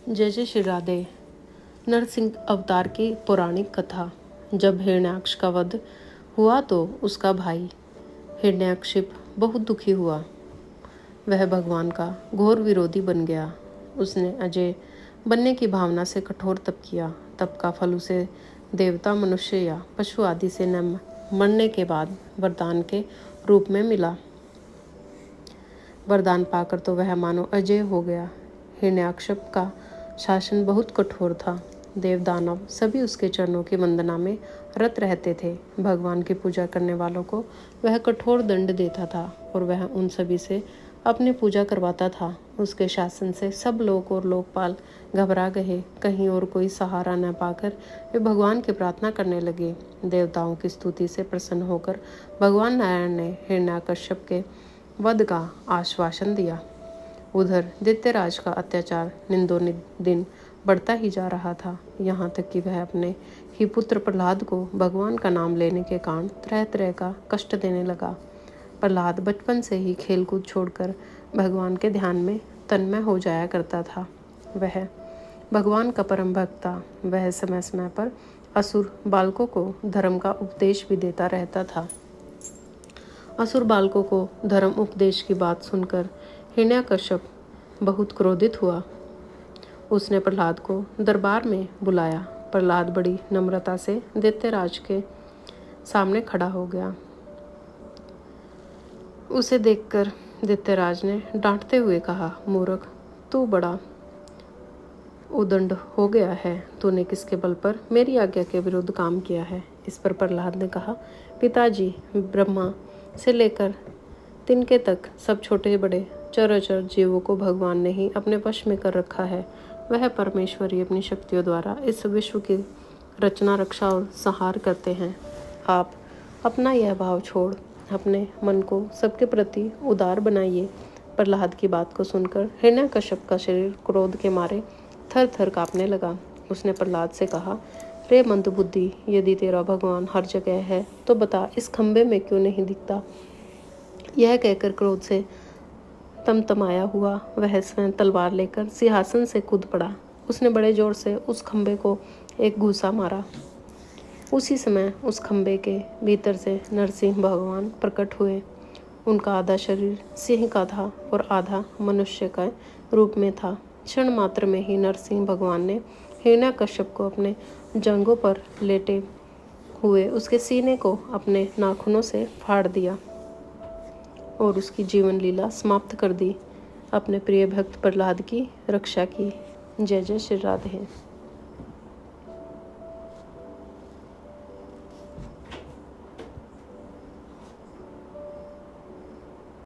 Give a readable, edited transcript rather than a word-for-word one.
जय जय श्री राधे। नरसिंह अवतार की पौराणिक कथा। जब हिरण्याक्ष का वध हुआ तो उसका भाई हिरण्यकशिप बहुत दुखी हुआ। वह भगवान का घोर विरोधी बन गया। उसने अजय बनने की भावना से कठोर तप किया। तप का फल उसे देवता, मनुष्य या पशु आदि से न मरने के बाद वरदान के रूप में मिला। वरदान पाकर तो वह मानो अजय हो गया। हिरण्याकशिप का शासन बहुत कठोर था। देव दानव सभी उसके चरणों की वंदना में रत रहते थे। भगवान की पूजा करने वालों को वह कठोर दंड देता था और वह उन सभी से अपनी पूजा करवाता था। उसके शासन से सब लोग और लोकपाल घबरा गए। कहीं और कोई सहारा न पाकर वे भगवान की प्रार्थना करने लगे। देवताओं की स्तुति से प्रसन्न होकर भगवान नारायण ने हिरण्याकश्यप के वध का आश्वासन दिया। उधर दैत्यराज का अत्याचार दिन बढ़ता ही जा रहा था। यहाँ तक कि वह अपने ही पुत्र प्रहलाद को भगवान का नाम लेने के कारण तरह तरह का कष्ट देने लगा। प्रहलाद बचपन से ही खेलकूद छोड़कर भगवान के ध्यान में तन्मय हो जाया करता था। वह भगवान का परम भक्त था। वह समय समय पर असुर बालकों को धर्म का उपदेश भी देता रहता था। असुर बालकों को धर्म उपदेश की बात सुनकर हिरण्याकश्यप बहुत क्रोधित हुआ। उसने प्रहलाद को दरबार में बुलाया। प्रहलाद बड़ी नम्रता से दैत्यराज के सामने खड़ा हो गया। उसे देखकर दैत्यराज ने डांटते हुए कहा, मूर्ख, तू बड़ा उदंड हो गया है। तूने किसके बल पर मेरी आज्ञा के विरुद्ध काम किया है? इस पर प्रहलाद ने कहा, पिताजी, ब्रह्मा से लेकर तिनके तक सब छोटे बड़े चराचर जीवों को भगवान ने ही अपने वश में कर रखा है। वह परमेश्वर ही अपनी शक्तियों द्वारा इस विश्व की रचना, रक्षा और संहार करते हैं। आप अपना यह भाव छोड़ अपने मन को सबके प्रति उदार बनाइए। प्रहलाद की बात को सुनकर हिरण्याकश्यप का शरीर क्रोध के मारे थर थर कांपने लगा। उसने प्रहलाद से कहा, रे मंदबुद्धि, यदि तेरा भगवान हर जगह है तो बता, इस खंबे में क्यों नहीं दिखता? यह कहकर क्रोध से तमतमाया हुआ वह स्वयं तलवार लेकर सिंहासन से कूद पड़ा। उसने बड़े जोर से उस खंबे को एक घूसा मारा। उसी समय उस खंबे के भीतर से नरसिंह भगवान प्रकट हुए। उनका आधा शरीर सिंह का था और आधा मनुष्य का रूप में था। क्षण मात्र में ही नरसिंह भगवान ने हिरण्याकश्यप को अपने जंघों पर लेटे हुए उसके सीने को अपने नाखूनों से फाड़ दिया और उसकी जीवन लीला समाप्त कर दी। अपने प्रिय भक्त प्रहलाद की रक्षा की। जय जय श्री राधे।